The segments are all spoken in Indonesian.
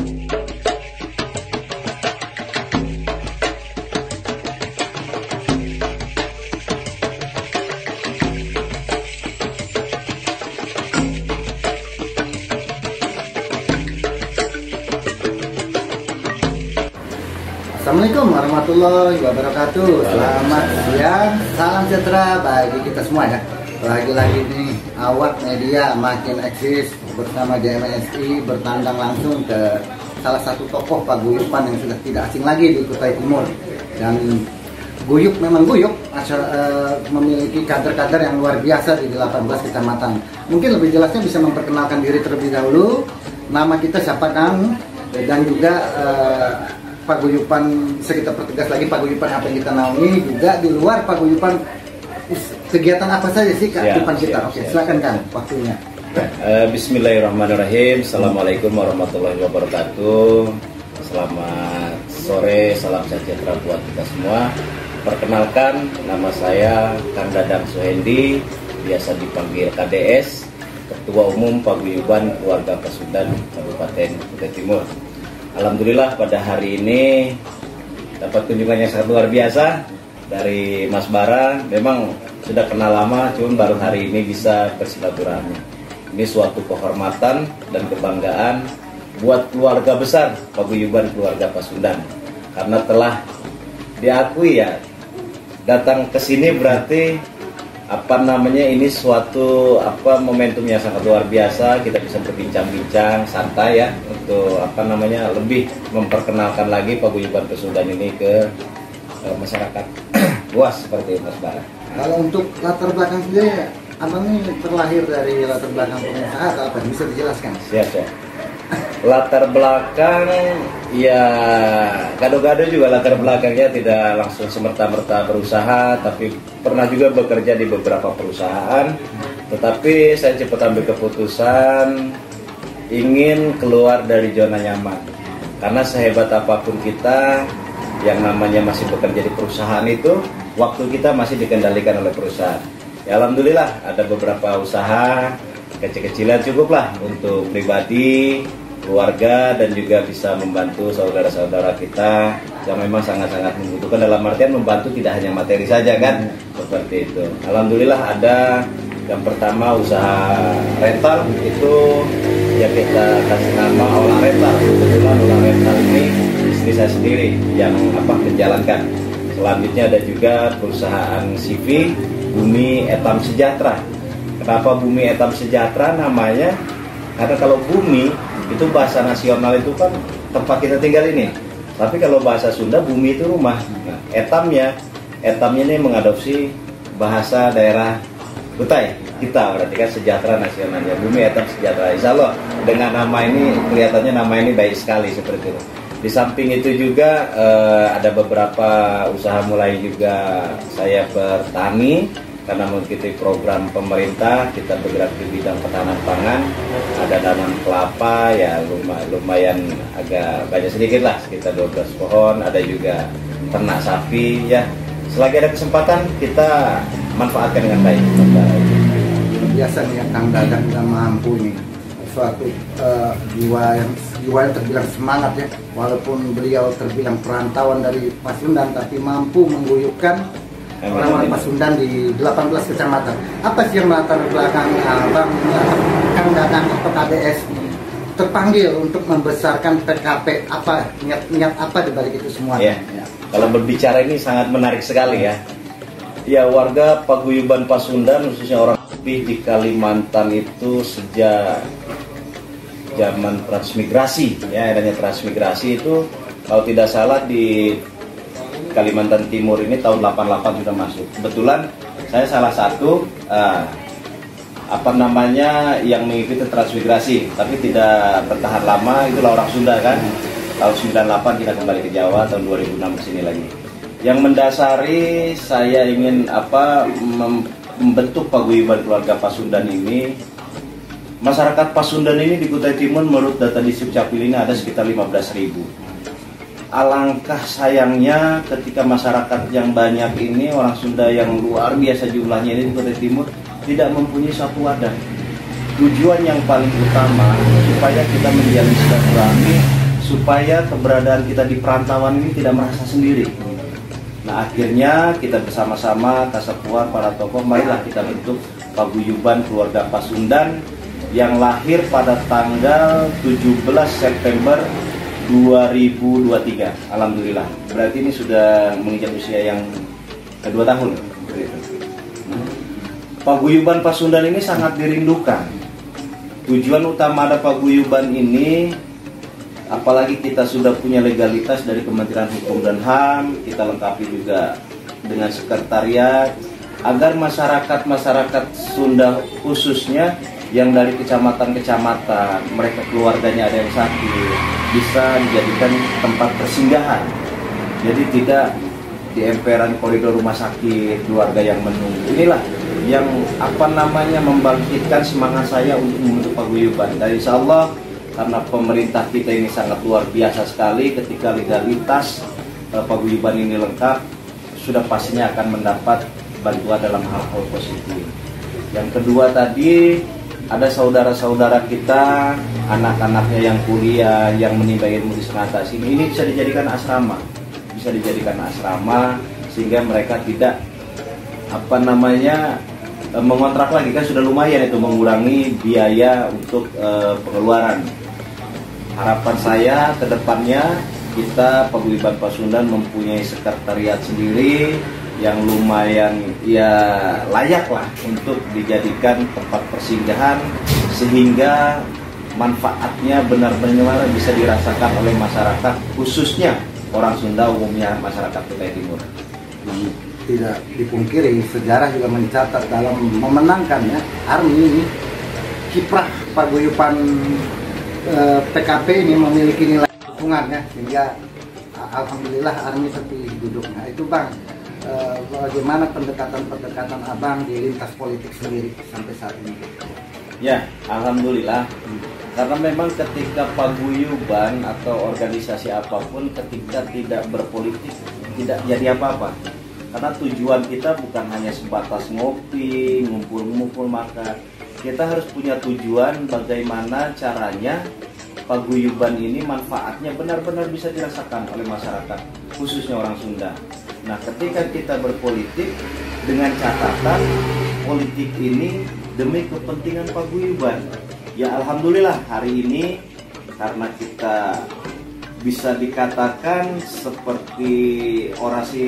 Assalamualaikum warahmatullahi wabarakatuh. Selamat siang, salam sejahtera bagi kita semua ya. Lagi-lagi nih awak media makin eksis bersama JMSI bertandang langsung ke salah satu tokoh paguyuban yang sudah tidak asing lagi di Kutai Timur. Dan guyuk memang guyuk, memiliki kader-kader yang luar biasa di 18 kecamatan. Mungkin lebih jelasnya bisa memperkenalkan diri terlebih dahulu. Nama kita siapa Kang? Dan juga paguyuban, bisa kita pertegas lagi paguyuban apa yang kita naungi, juga di luar paguyuban kegiatan apa saja sih kehidupan kita. Oke, silakan Kang, waktunya. Bismillahirrahmanirrahim. Assalamualaikum warahmatullahi wabarakatuh. Selamat sore, salam sejahtera buat kita semua. Perkenalkan, nama saya Kang Dadang Suhendi, biasa dipanggil KDS, Ketua Umum Paguyuban Keluarga Pasundan Kabupaten Kutai Timur. Alhamdulillah pada hari ini dapat kunjungan yang sangat luar biasa dari Mas Bara. Memang sudah kenal lama, cuman baru hari ini bisa bersilaturahmi. Ini suatu kehormatan dan kebanggaan buat keluarga besar Paguyuban Keluarga Pasundan, karena telah diakui ya, datang ke sini berarti ini suatu momentum yang sangat luar biasa. Kita bisa berbincang-bincang santai ya, untuk lebih memperkenalkan lagi Paguyuban Pasundan ini ke masyarakat luas seperti itu, Mas Bara. Kalau untuk latar belakang sendiri, abang ini terlahir dari latar belakang pengusaha atau apa? Bisa dijelaskan? Siap. Latar belakang ya gado-gado juga, latar belakangnya tidak langsung semerta-merta berusaha, tapi pernah juga bekerja di beberapa perusahaan. Tetapi saya cepat ambil keputusan ingin keluar dari zona nyaman, karena sehebat apapun kita yang namanya masih bekerja di perusahaan itu, waktu kita masih dikendalikan oleh perusahaan. Ya, alhamdulillah ada beberapa usaha kecil-kecilan cukuplah untuk pribadi, keluarga, dan juga bisa membantu saudara-saudara kita yang memang sangat-sangat membutuhkan. Dalam artian membantu tidak hanya materi saja kan, seperti itu. Alhamdulillah ada yang pertama usaha rental, itu yang kita kasih nama Olah Rental. Kebetulan Olah Rental ini istri saya sendiri yang menjalankan. Selanjutnya ada juga perusahaan CV Bumi Etam Sejahtera. Kenapa Bumi Etam Sejahtera namanya? Karena kalau bumi itu bahasa nasional itu kan tempat kita tinggal ini. Tapi kalau bahasa Sunda, bumi itu rumah. Nah, etamnya ini mengadopsi bahasa daerah Kutai kita, berarti kan sejahtera nasionalnya. Bumi Etam Sejahtera. Insya Allah dengan nama ini kelihatannya nama ini baik sekali seperti itu. Di samping itu juga ada beberapa usaha, mulai juga saya bertani. Karena mengikuti program pemerintah, kita bergerak di bidang ketahanan pangan. Ada tanam kelapa, ya lumayan agak banyak sedikit lah, sekitar 12 pohon. Ada juga ternak sapi ya. Selagi ada kesempatan, kita manfaatkan dengan baik. Biasa nih yang Kang Dadang dan mampu nih, suatu jiwa yang terbilang semangat ya. Walaupun beliau terbilang perantauan dari Pasundan, tapi mampu mengguyupkan orang-orang Pasundan di 18 kecamatan. Apa sih yang latar belakang Kang Dadang atau KDS terpanggil untuk membesarkan PKP? Apa niat apa dibalik itu semua? Ya. Kalau berbicara ini sangat menarik sekali ya. Ya, warga Paguyuban Pasundan, khususnya orang Putih di Kalimantan itu sejak zaman transmigrasi ya, adanya transmigrasi itu kalau tidak salah di Kalimantan Timur ini tahun 88 sudah masuk. Kebetulan saya salah satu yang mengikuti transmigrasi, tapi tidak bertahan lama. Itulah orang Sunda kan. Tahun 98 kita kembali ke Jawa, tahun 2006 kesini lagi. Yang mendasari saya ingin membentuk Paguyuban Keluarga Pasundan ini. Masyarakat Pasundan ini di Kutai Timur menurut data di Sukcapil ini ada sekitar 15.000. Alangkah sayangnya ketika masyarakat yang banyak ini, orang Sunda yang luar biasa jumlahnya ini di Kutai Timur, tidak mempunyai satu wadah. Tujuan yang paling utama supaya kita menjalin silaturahmi, supaya keberadaan kita di perantauan ini tidak merasa sendiri. Nah, akhirnya kita bersama-sama Kasapuan, para tokoh, marilah kita bentuk paguyuban keluarga Pasundan yang lahir pada tanggal 17 September 2023. Alhamdulillah. Berarti ini sudah menginjak usia yang kedua tahun. Paguyuban Pasundan ini sangat dirindukan. Tujuan utama ada paguyuban ini, apalagi kita sudah punya legalitas dari Kementerian Hukum dan HAM, kita lengkapi juga dengan sekretariat, agar masyarakat Sunda khususnya yang dari kecamatan-kecamatan, mereka keluarganya ada yang sakit, bisa dijadikan tempat persinggahan. Jadi tidak di emperan koridor rumah sakit, keluarga yang menunggu. Inilah yang membangkitkan semangat saya untuk membentuk paguyuban. Dan insya Allah, karena pemerintah kita ini sangat luar biasa sekali, ketika legalitas paguyuban ini lengkap, sudah pastinya akan mendapat bantuan dalam hal-hal positif. Yang kedua tadi, ada saudara-saudara kita, anak-anaknya yang kuliah, yang menimba ilmu di Senata sini, ini bisa dijadikan asrama. Bisa dijadikan asrama, sehingga mereka tidak mengontrak lagi, kan sudah lumayan itu mengurangi biaya untuk pengeluaran. Harapan saya ke depannya kita Paguyuban Pasundan mempunyai sekretariat sendiri yang lumayan ya layak lah untuk dijadikan tempat persinggahan, sehingga manfaatnya benar-benar bisa dirasakan oleh masyarakat, khususnya orang Sunda, umumnya masyarakat Kutai Timur. Tidak dipungkiri, sejarah juga mencatat dalam memenangkan ya ARMY ini, kiprah paguyuban PKP ini memiliki nilai dukungannya, sehingga alhamdulillah ARMY terpilih duduknya. Itu Bang, bagaimana pendekatan Abang di lintas politik sendiri sampai saat ini? Ya, alhamdulillah. Karena memang ketika paguyuban atau organisasi apapun, ketika tidak berpolitik, tidak jadi apa-apa. Karena tujuan kita bukan hanya sebatas ngopi, ngumpul-ngumpul makan. Kita harus punya tujuan bagaimana caranya paguyuban ini manfaatnya benar-benar bisa dirasakan oleh masyarakat, khususnya orang Sunda. Nah, ketika kita berpolitik dengan catatan politik ini demi kepentingan paguyuban. Ya alhamdulillah hari ini karena kita bisa dikatakan seperti orasi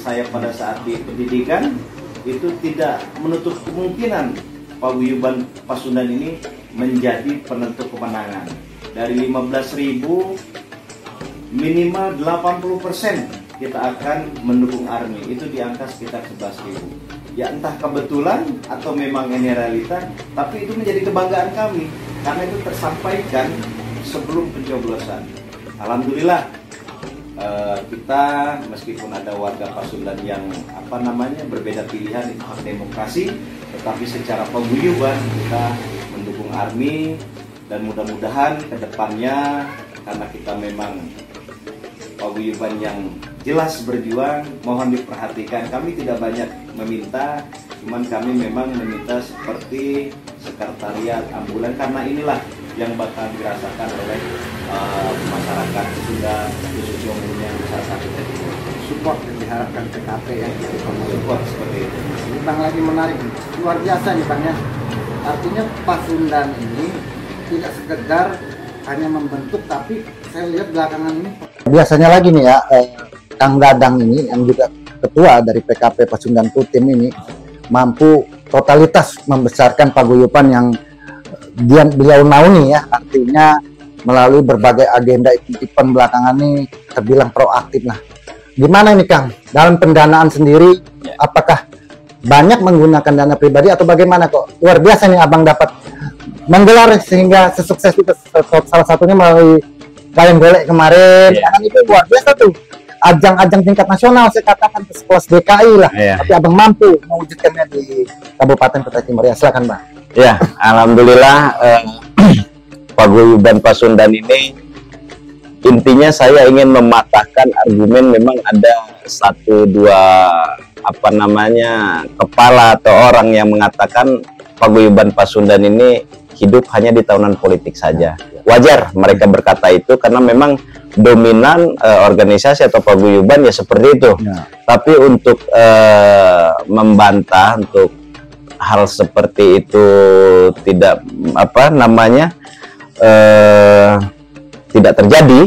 saya pada saat di pendidikan, itu tidak menutup kemungkinan paguyuban Pasundan ini menjadi penentu kemenangan. Dari 15.000 minimal 80% kita akan mendukung ARMY, itu di angka sekitar 11.000. Ya entah kebetulan atau memang ini realita, tapi itu menjadi kebanggaan kami karena itu tersampaikan sebelum pencoblosan. Alhamdulillah kita meskipun ada warga Pasundan yang berbeda pilihan, itu hak demokrasi, tetapi secara paguyuban kita mendukung ARMY, dan mudah-mudahan ke depannya karena kita memang paguyuban yang jelas berjuang, mohon diperhatikan. Kami tidak banyak meminta, cuman kami memang meminta seperti sekretariat, ambulan, karena inilah yang bakal dirasakan oleh masyarakat Sunda, khususnya umumnya masyarakat Kutai Timur. Support yang diharapkan PKP ya, support seperti itu. Ini Bang lagi menarik, luar biasa nih Bang ya. Artinya Pasundan ini tidak sekedar hanya membentuk, tapi saya lihat belakangan ini biasanya lagi nih ya, Kang Dadang ini yang juga ketua dari PKP Pasundan Tutim ini mampu totalitas membesarkan paguyuban yang beliau naungi ya, artinya melalui berbagai agenda event belakangan ini terbilang proaktif. Nah, gimana ini Kang dalam pendanaan sendiri, apakah banyak menggunakan dana pribadi atau bagaimana? Kok luar biasa nih Abang dapat menggelar sehingga sesukses itu, salah satunya melalui Wayang Golek kemarin, kan itu luar biasa tuh, ajang-ajang tingkat nasional, saya katakan sekelas DKI lah, tapi Abang mampu mewujudkannya di Kabupaten Kutai Timur. Ya silakan Bang. Ya, alhamdulillah paguyuban Pasundan ini intinya saya ingin mematahkan argumen memang ada satu dua kepala atau orang yang mengatakan paguyuban Pasundan ini hidup hanya di tahunan politik saja. wajar mereka berkata itu karena memang dominan organisasi atau paguyuban ya seperti itu. Tapi untuk membantah untuk hal seperti itu tidak tidak terjadi,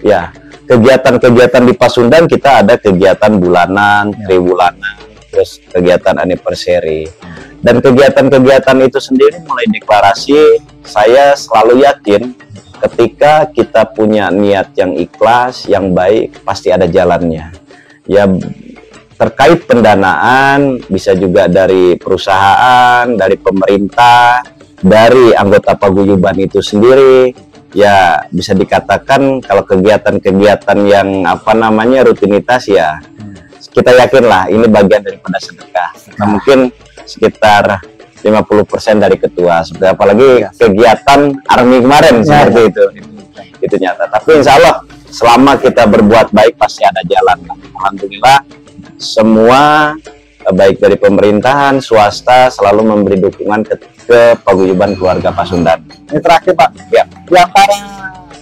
ya kegiatan-kegiatan di Pasundan kita ada kegiatan bulanan, triwulanan, terus kegiatan anniversary, dan kegiatan-kegiatan itu sendiri mulai deklarasi. Saya selalu yakin ketika kita punya niat yang ikhlas, yang baik, pasti ada jalannya. Ya terkait pendanaan bisa juga dari perusahaan, dari pemerintah, dari anggota paguyuban itu sendiri. Ya bisa dikatakan kalau kegiatan-kegiatan yang rutinitas ya kita yakinlah ini bagian daripada sedekah. Nah, mungkin sekitar 50% dari ketua, apalagi kegiatan army kemarin seperti itu nyata. Tapi insya Allah selama kita berbuat baik pasti ada jalan. Alhamdulillah semua baik dari pemerintahan, swasta selalu memberi dukungan ke paguyuban keluarga Pasundan. Ini terakhir Pak, ya. Di antara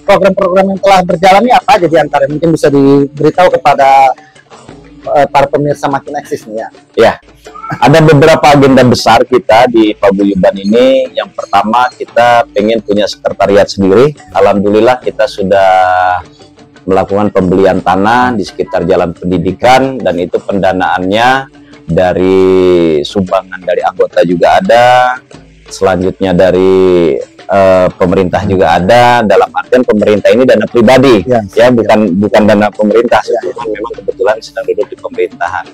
program-program yang telah berjalan ini apa aja di antara mungkin bisa diberitahu kepada para pemirsa Makin Eksis nih ya? Ya, ada beberapa agenda besar kita di paguyuban ini. Yang pertama kita pengen punya sekretariat sendiri. Alhamdulillah kita sudah melakukan pembelian tanah di sekitar jalan pendidikan dan itu pendanaannya dari sumbangan dari anggota juga ada. Selanjutnya dari pemerintah juga ada. Dalam artian pemerintah ini dana pribadi, bukan dana pemerintah. Memang kebetulan sedang duduk di pemerintahan.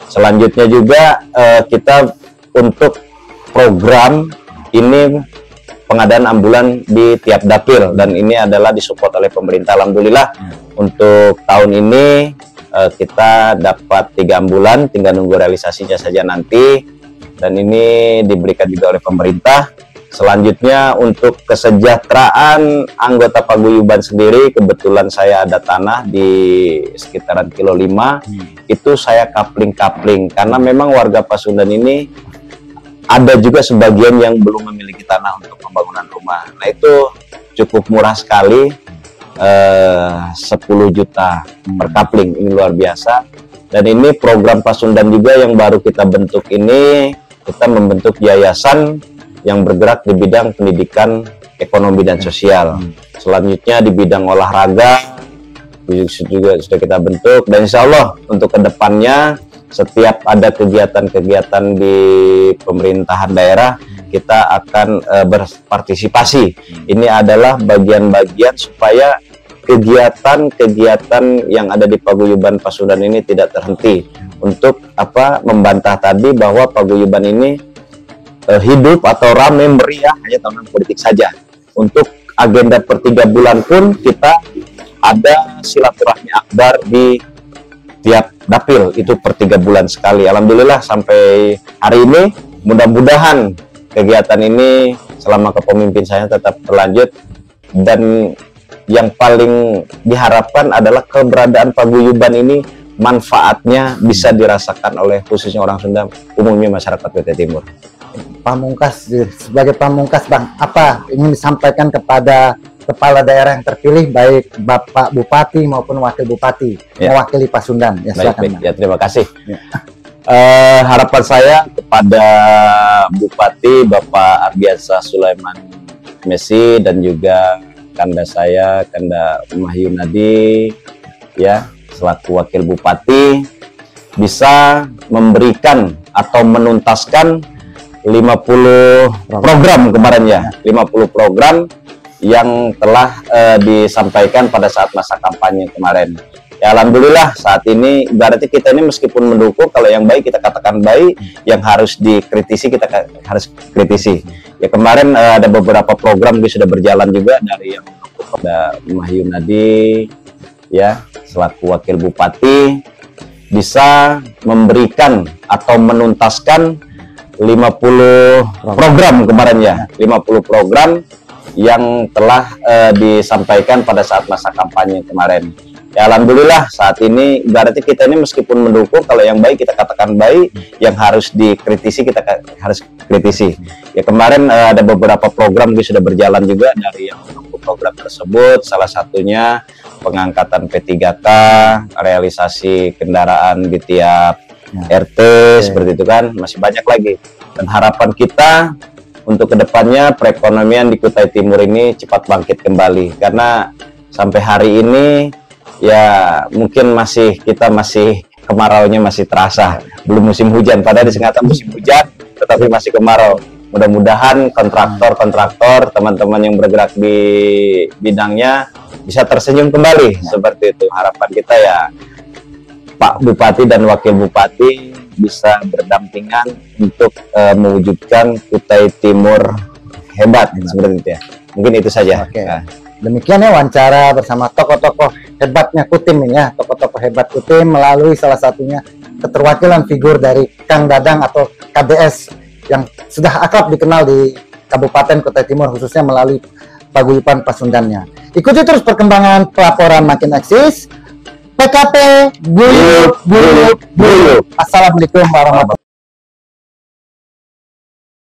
Selanjutnya juga kita untuk program ini pengadaan ambulan di tiap dapil dan ini adalah disupport oleh pemerintah. Alhamdulillah untuk tahun ini kita dapat 3 ambulan, tinggal nunggu realisasinya saja nanti. Dan ini diberikan juga oleh pemerintah. Selanjutnya untuk kesejahteraan anggota paguyuban sendiri, kebetulan saya ada tanah di sekitaran kilo 5, itu saya kapling-kapling karena memang warga Pasundan ini ada juga sebagian yang belum memiliki tanah untuk pembangunan rumah. Nah itu cukup murah sekali, 10 juta per kapling, ini luar biasa. Dan ini program Pasundan juga yang baru kita bentuk ini, kita membentuk yayasan yang bergerak di bidang pendidikan, ekonomi, dan sosial. Selanjutnya di bidang olahraga juga sudah kita bentuk, dan insya Allah untuk kedepannya setiap ada kegiatan-kegiatan di pemerintahan daerah kita akan berpartisipasi. Ini adalah bagian-bagian supaya kegiatan-kegiatan yang ada di paguyuban Pasundan ini tidak terhenti, untuk membantah tadi bahwa paguyuban ini hidup atau ramai meriah hanya tahunan politik saja. Untuk agenda per 3 bulan pun kita ada silaturahmi akbar di tiap dapil, itu per 3 bulan sekali. Alhamdulillah sampai hari ini mudah-mudahan kegiatan ini selama kepemimpinan saya tetap berlanjut, dan yang paling diharapkan adalah keberadaan paguyuban ini manfaatnya bisa dirasakan oleh khususnya orang Sunda, umumnya masyarakat PT Timur. Pamungkas, sebagai pamungkas Bang, apa ingin disampaikan kepada kepala daerah yang terpilih, baik Bapak Bupati maupun Wakil Bupati mewakili Pasundan? Ya, silakan. Ya, terima kasih. Harapan saya kepada Bupati Bapak Ardiansyah Sulaiman Messi dan juga Kanda saya, Kanda Mahyunadi, ya, selaku Wakil Bupati, bisa memberikan atau menuntaskan 50 program kemarin ya, 50 program yang telah disampaikan pada saat masa kampanye kemarin. Ya alhamdulillah saat ini berarti kita ini meskipun mendukung, kalau yang baik kita katakan baik, yang harus dikritisi kita harus kritisi. Ya kemarin ada beberapa program yang sudah berjalan juga dari yang kepada Mahyunadi, ya selaku Wakil Bupati, bisa memberikan atau menuntaskan 50 program kemarin ya, 50 program yang telah disampaikan pada saat masa kampanye kemarin. Ya alhamdulillah saat ini berarti kita ini meskipun mendukung, kalau yang baik kita katakan baik, yang harus dikritisi kita harus kritisi. Ya kemarin ada beberapa program yang sudah berjalan juga dari yang program-program tersebut, salah satunya pengangkatan P3K, realisasi kendaraan di tiap RT, seperti itu kan, masih banyak lagi. Dan harapan kita untuk kedepannya perekonomian di Kutai Timur ini cepat bangkit kembali, karena sampai hari ini ya mungkin kita masih kemaraunya masih terasa, belum musim hujan, padahal di Sengatan musim hujan tetapi masih kemarau. Mudah-mudahan kontraktor, teman-teman yang bergerak di bidangnya bisa tersenyum kembali, seperti itu. Harapan kita ya Pak Bupati dan Wakil Bupati bisa berdampingan untuk mewujudkan Kutai Timur hebat, seperti itu ya. Mungkin itu saja. Oke. Nah, demikian ya wawancara bersama tokoh-tokoh hebatnya Kutim ini ya, tokoh-tokoh hebat Kutim melalui salah satunya keterwakilan figur dari Kang Dadang atau KDS yang sudah akrab dikenal di Kabupaten Kutai Timur, khususnya melalui paguyuban Pasundannya. Ikuti terus perkembangan pelaporan Makin Eksis. PKP Guyup. Assalamualaikum warahmatullahi wabarakatuh.